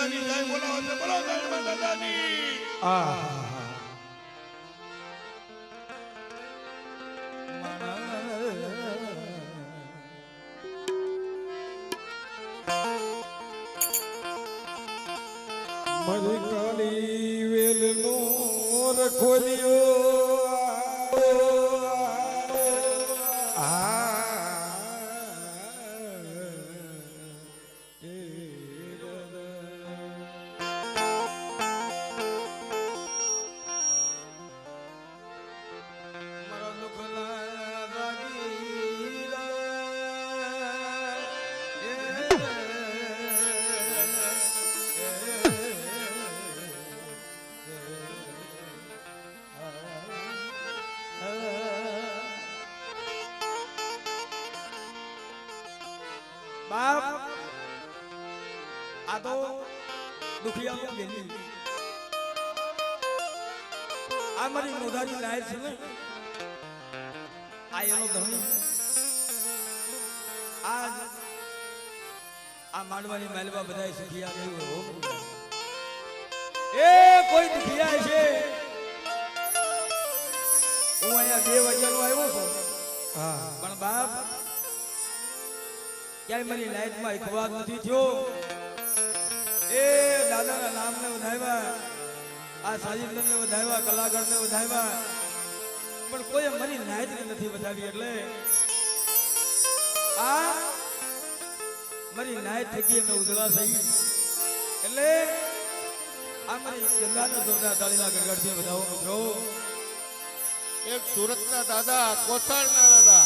દાદાની જય બોલાવો છે, બોલો જય દાદાની. મારી કાળી વેલનો રખોલિયો બાપ આ તો દુખિયાનો ગેલી આ મારી મોઢાની લાયક છે ને આ એનો ધણી આજ આ માંડવાની માલવા બધાય સુખિયા ગયું હો એ કોઈ દુખિયા છે હું અહીંયા 2 વાગ્યાનો આવ્યો છું પણ બાપ ક્યાંય મારી લાઈફમાં એકવાર નથી થયો એ દાદાના નામને વધાવ્યા આ સાજીદને વધાવ્યા કલાકારને વધાવ્યા પણ કોઈ મારી લાઈફને નથી વધાવી એટલે આ મારી લાઈફ થકી અમે ઉજળા થઈ એટલે આ મારી ગંગાના જોરદાર તાળીના ગગડથી વધાવો મિત્રો. એક સુરતના દાદા, કોસાળના દાદા,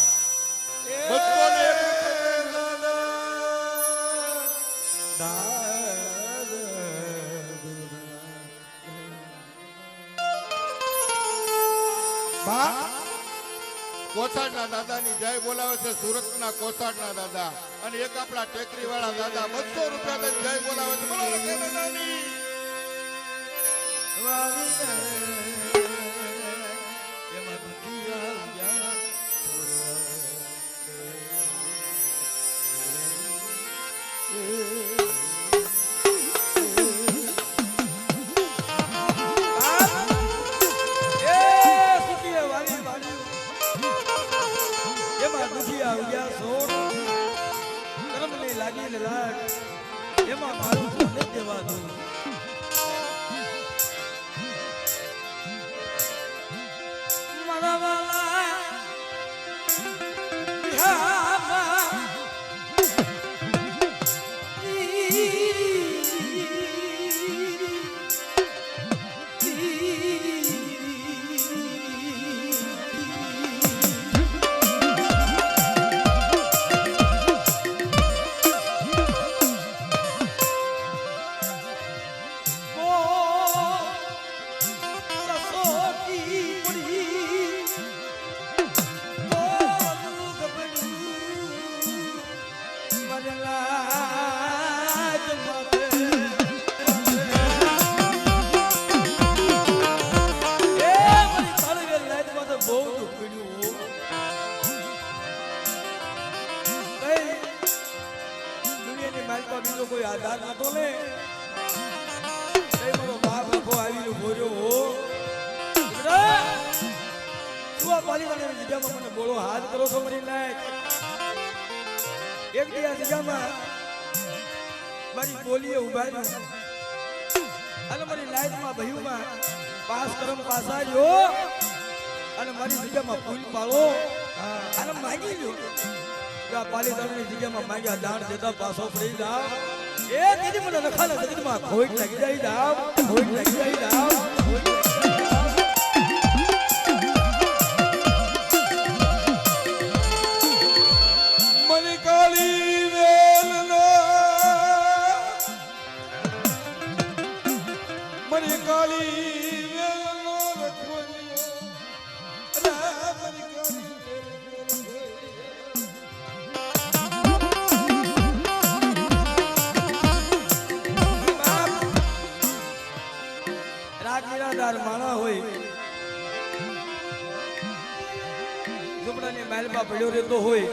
કોસાડના દાદાની જય બોલાવે છે, સુરતના કોસાડના દાદા અને એક આપણા ટેકરી વાળા દાદા 200 રૂપિયા દઈને જય બોલાવે છે, બોલો જય દાદાની. એમાં મારું નથી દેવા દઉં મારા વાલા બિહારમાં બીજો કોઈ આધાર નતો ને મારો બાપ લખો આવી ભોર્યો તું આ પાલીવાળાની જગ્યામાં મને બોલો હાથ કરો છો મારી લાયક એક દી આ જગ્યામાં મારી બોલીએ ઉભા રહ્યો અને મારી લાયકમાં ભયુમાં પાસ કરમ પાસા રહ્યો અને મારી જગ્યામાં ફૂલ પાડો અને માગી લ્યો પાલીતાણની જગ્યામાં માંગ્યા દાણ દેતા પાછો ફરી જાવ એ દીદી મને લખાના જગતમાં ખોટ લાગી જાય જાવ ખોટ લાગી જાય જાવ મને કાળી વેલનો મને કાળી વેલનો રખોલિયો મને કાળી માણા હોય ઝૂંપડાની માલમાં પડ્યો રહેતો હોય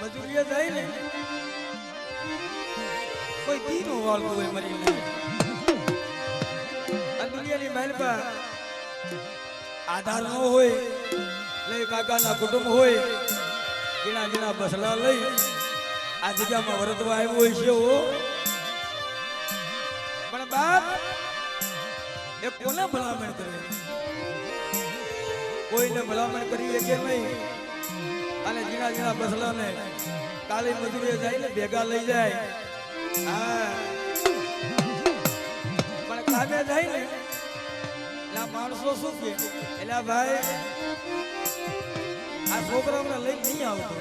મજૂરીએ જાય ને કોઈ દી નો વાળતું હોય મરી નહીં આ દુનિયાની મહેલ પર આધાર ન હોય લઈ કાકાના કુટુંબ હોય જીના જીના બસલા લઈ આ જગ્યામાં વરતવા આવ્યો હોય છે હો પણ બાપ એ કોને ભલામણ કરે કોઈને ભલામણ કરી કે નહીં અને જીના જીના બસલાને કાલી મજૂરીએ જાય ને ભેગા લઈ જાય હા પણ કામે જાય ને ના માણસો શું કે એટલે ભાઈ આ છોકરાઓને લઈ નહીં આવતો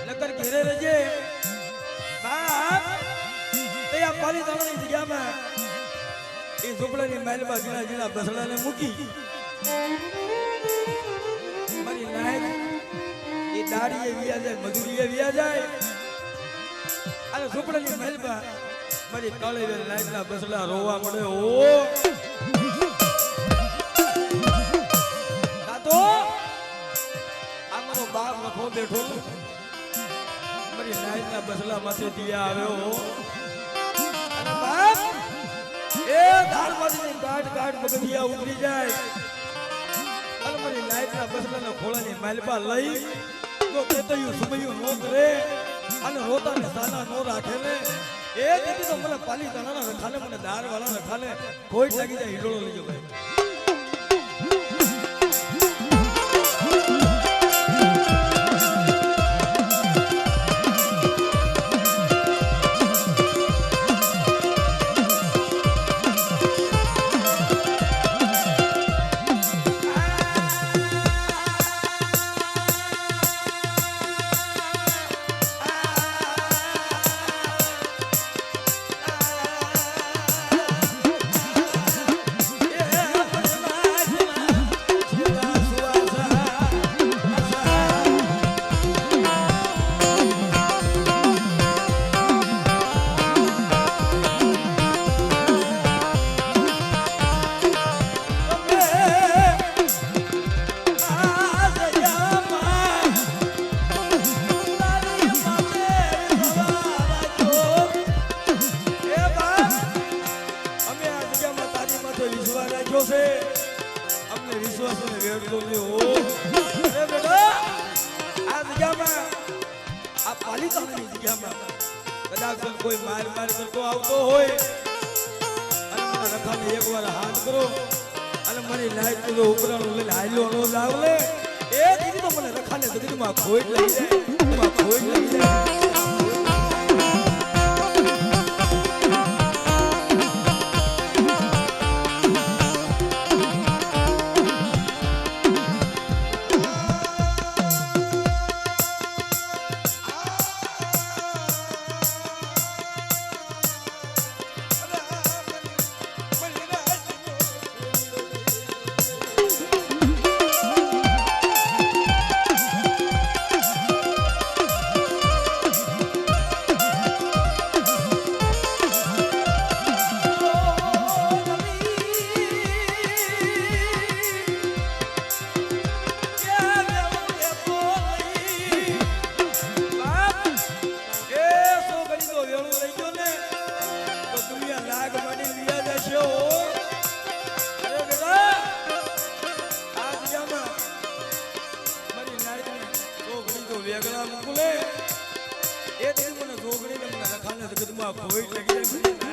નકર ઘેરે રહેજે બાપ એ આ પાલીતાણાની જગ્યામાં એ ઝૂંપડાની મહેલમાં જીણા જીણા બસડાને મૂકી મારી નાયક એ દાડીએ વિયા જાય મજૂરીએ વિયા જાય અને ઝૂંપડાની મહેલમાં મારી કાળી નાયકના બસડા રોવા મળે ઓ તો આનો બાપ લખો બેઠો મારી નાયકના બસલા માથે દિયા આવ્યો અને બાપ એ ધારમાંથી કાટ કાટ બગડિયા ઉતરી જાય અને મારી નાયકના બસલાના ખોળાની માલપા લઈ તો કેતયું સુમયું નો કરે અને રોતાને સાના નો રાખે ને એ દીધી તો મને પાલીતાણાના રખાને મને દારવાળા રખાને કોઈ લાગી જાય હિડોળો લઈ જાવ અમને વિશ્વાસ ને વેડતો લેવો અરે બેટા આ જગ્યામાં આ પાલીતાણાની જગ્યામાં કદાચ કોઈ માર માર કરતો આવતો હોય અને મને રખાને એકવાર હાથ કરો અને મારી લાઈટ તો ઉપરાણું લઈને હાલ્યો નો જાવ લે એ દીદી તો મને રખાને જગતમાં ખોટ લઈ જાય ખોટ લઈ જાય વેગળા મુકલે એ દિન મને જોગડીને મને રખાને જગતમાં કોઈ લગી જાય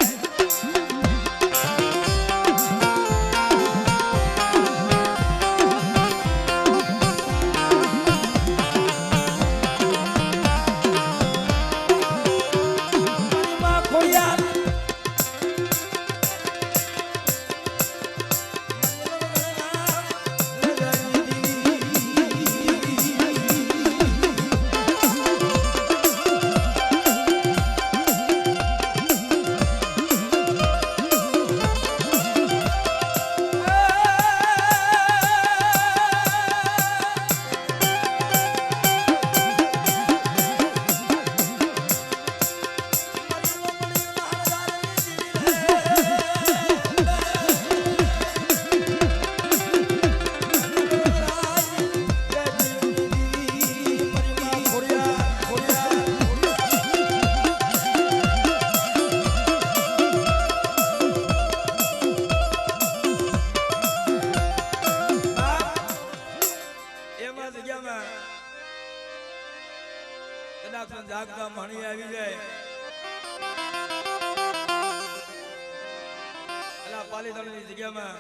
જગ્યામાં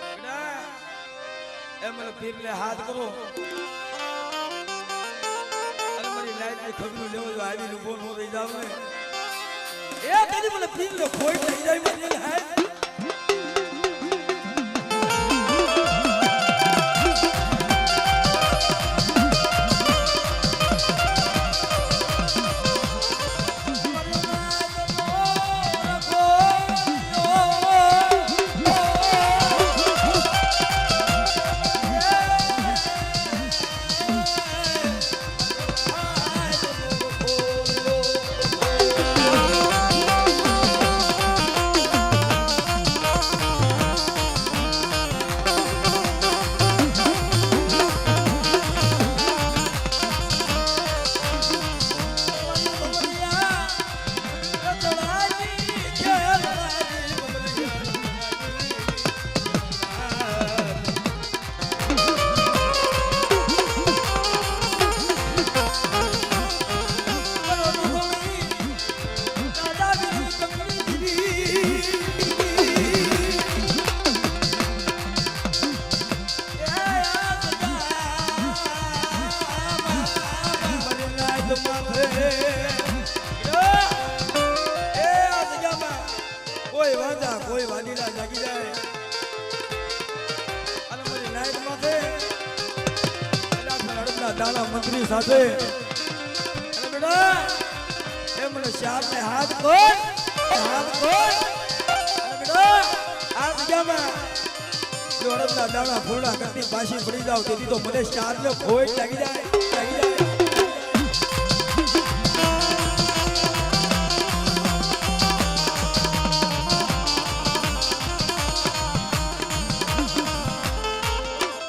બેટા એમ પીરને હાથ કરો અને મારી લાઈટ ની ખબરું લેવો જો આવી ઉભો નો રહી જાવ ને એ કદી મને પીરને ખોઈ થઈ જાય મને હાથ કોઈ વાડીલા જાગી જાય અને મારી લાઈટ માથે દાણા મંત્રી સાથે અને બેટા એ મને શારને હાથ કોણ અને બેટા આ જગ્યામાં જો અડદના દાણા ફૂલડા કરતી પાછી પડી જાવ તેથી તો મને શારને ભોય લાગી જાય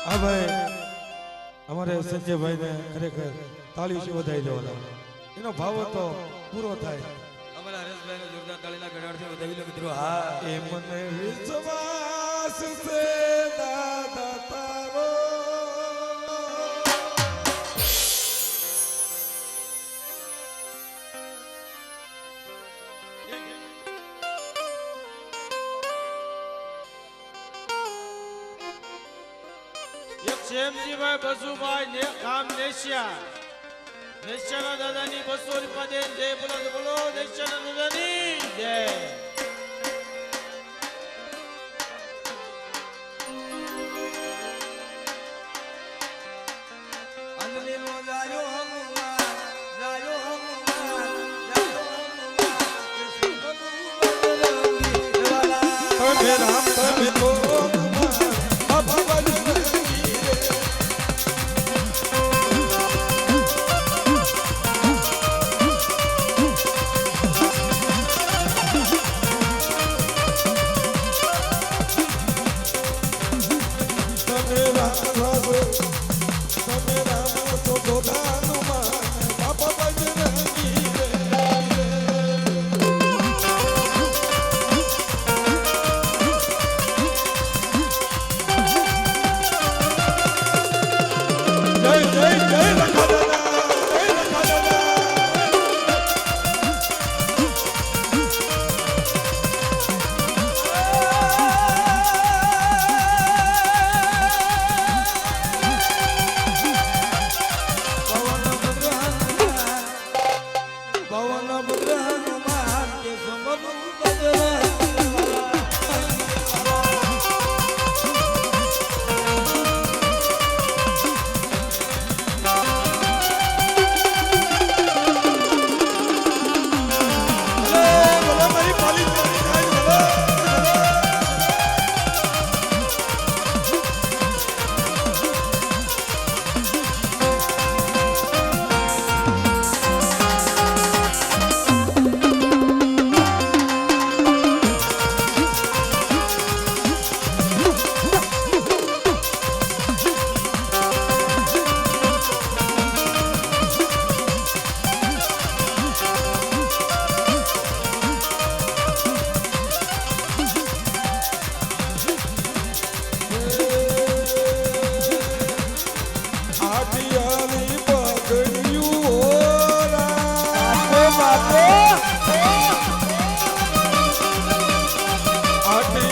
હા ભાઈ અમારે સંજયભાઈ ને ખરેખર તાળીથી વધાવી દેવાના એનો ભાવ તો પૂરો થાય અમારા હરેશભાઈ ને જોરદાર તાળીના ગડાડથી વધાવી લો મિત્રો હા એ મને વિશ્વાસ છે દાદા તારો શ્યામજીભાઈ બસુભાઈ ને ગામ નેશિયાના દાદાની 200 રૂપિયા દે જય બોલો નેશિયાના દાદાની જય અંજલીનો જાયો હનુમાન તમે રામ તમે તો આટી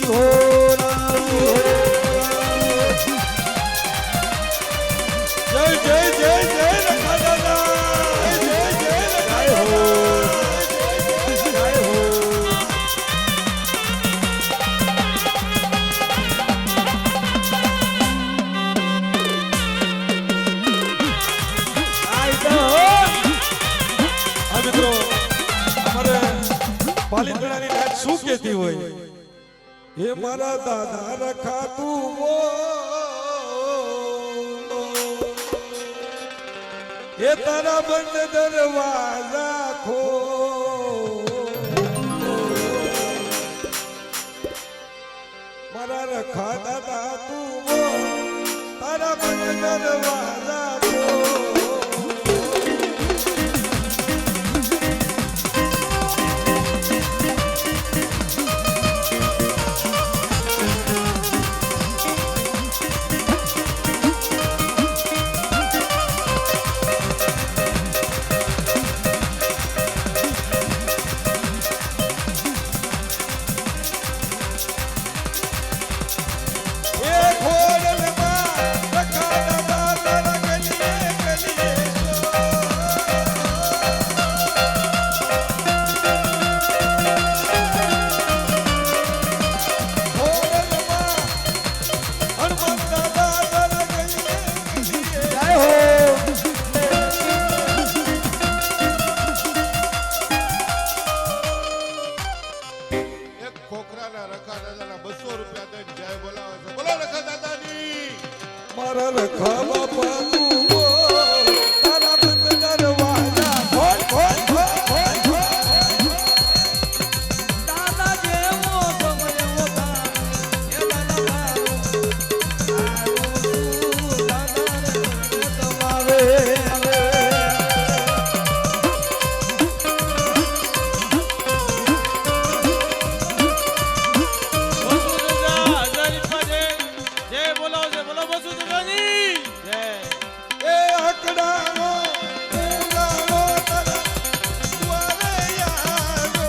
હો રામ હો જય જય જય જય રખા દાદા જય જય રખા જય હો જય હો આઈ તો આ મિત્રો અમારે પાલિતાણાની નાચ શું કહેતી હોય હે મારા દાદા રખાતું હો એ તારા બંધ દરવાજા ખો મારા રખા દાદા તું હો તારા બંધ દરવાજા ખો એક ખોખરાના રખા દાદાના 200 રૂપિયા દઈને જય બોલાવે છે બોલો રખા દાદાની મારા રખા બાપા તું હો તારા બંધ દરવાજા ખોલ ખોલ ખોલ ખોલ ખોલ દાદા જેવો સમયવો તારો એ દાદા તારો દાદા રે તમારે વસુદાદા 1000 રૂપિયા દે જય બોલાવો છે બોલો વસુદાદાની જય એ અકડાનો ઉડાનો તારા દ્વારે યારો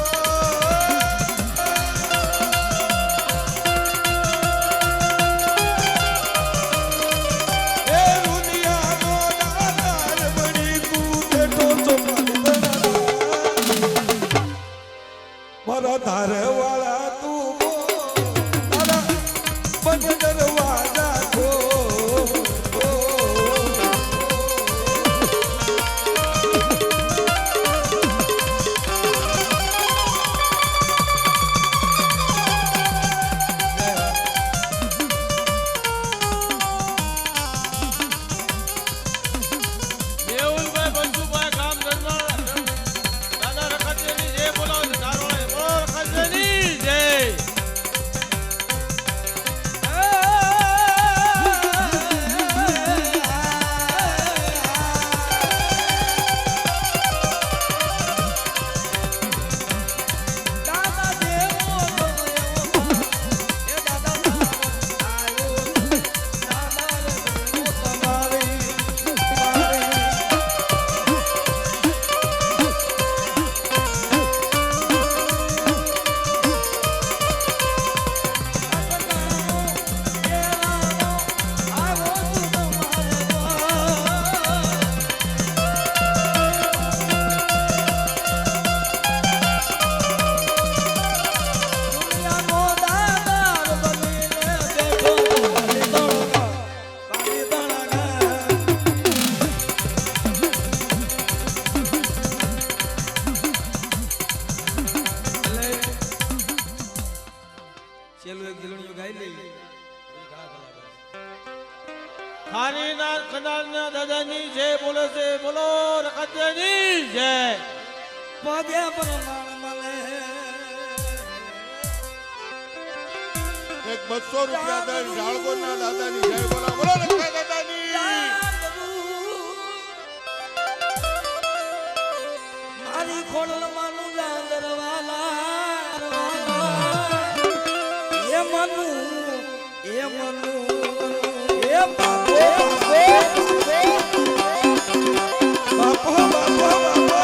એ દુનિયાનો દાદાર બની તું બેઠો છો મારા ધારવાળા તું હો તારા બંધ દરવાજા ખો મેહુલભાઈ બંસુભાઈ ગામ ધર્મા દાદા રખાતેની જય બોલાવો છે ધારોળે બોલો રખાતેની જય દાદા જેવો સમયવો એ દાદા તારો આયો દાદા રે તમારે છેલ્લું એક જીલણીયું ગાઈ લઈએ ખાનીનાર ખનારના દાદાની જય બોલે છે બોલો રખાતેની જય પગે પ્રમાણ મળે એક 200 રૂપિયા દઈને ઝાળગોળના દાદાની જય બોલાવે બોલો રખા દાદાની મારી ખોડલ માનું જાંદરવાલા એ મનુ એ બાપો બાપો બાપો બાપો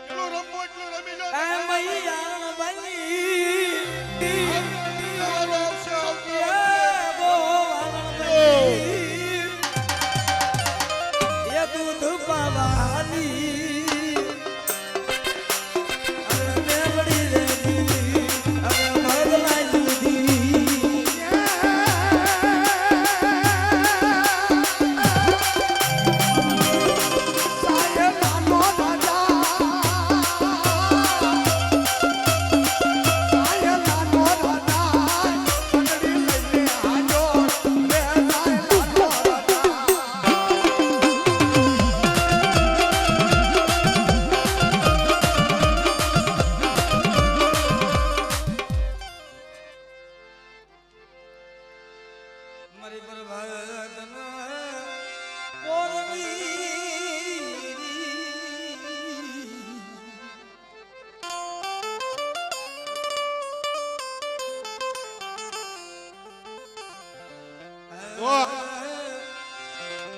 જેટલું રમવું એટલું રમી લો એ મૈયા બની આવશે, આવશે. એ દૂધ પાવાની હવે મેલડી રેડી હવે ભગલાઈ દીધી મારી પ્રભાતના પોરની વાહ.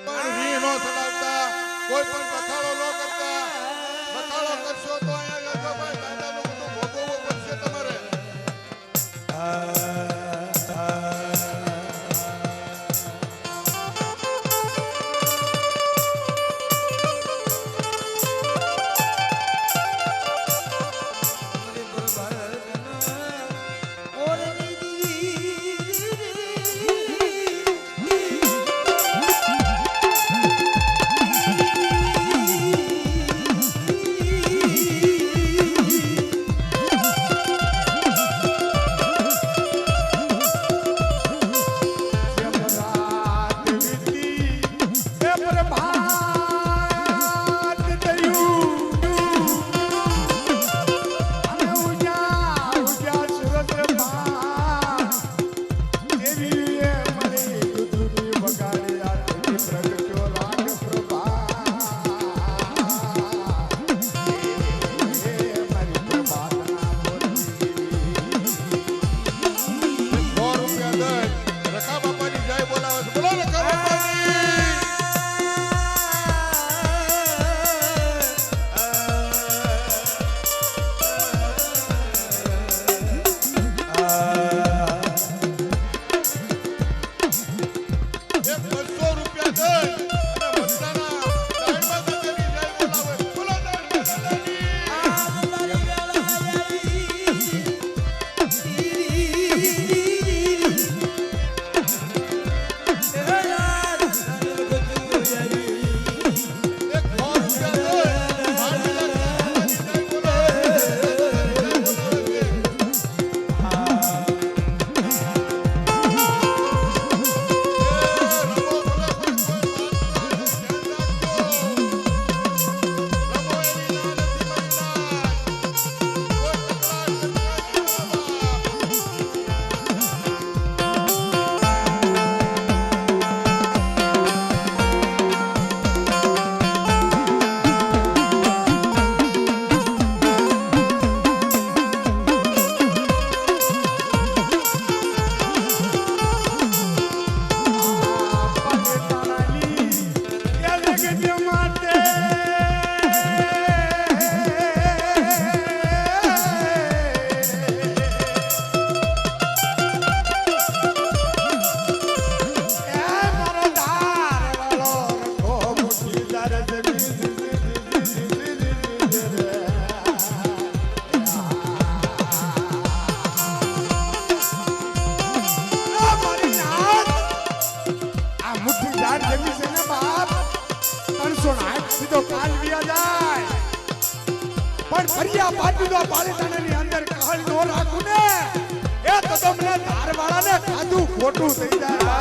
પણ વી નો ચડાવતા, કોઈ પણ બખાડો ન કરતા. બખાડો કરશો તો અહીંયા ગંગાભાઈ દાદાનું બધું ભોગવવું પડશે તમારે. મારી પ્રભાતના પોરની રખા બાપાની જય બોલાવે છે. બોલો રખા બાપાની. એક 200 રૂપિયા દઈ અને મસ્તાના દાઈબા દાદાની જય બોલાવે છે. બોલો દાઈબા દાદાની. એક 100 રૂપિયા દઈ માનવીલા દાદાની જય બોલાવે છે. પણ ફરિયા બાજુનો પાલિતાણાની અંદર કાળ નો રાખું ને એ તો તમને ધારવાળાને ખાધું ખોટું થઈ જાય.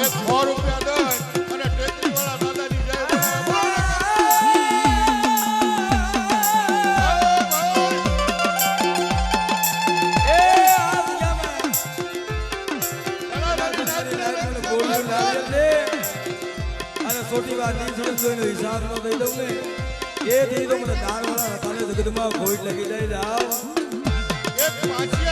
એક 100 રૂપિયા દઈ અને ટેકરીવાળા દાદાની જય छोटी बात नहीं समझ लो हिसाब में दे दूंगे ये दी तो मतलब दार वाला ताले जगत में खोट लगी जाए जाओ એક 5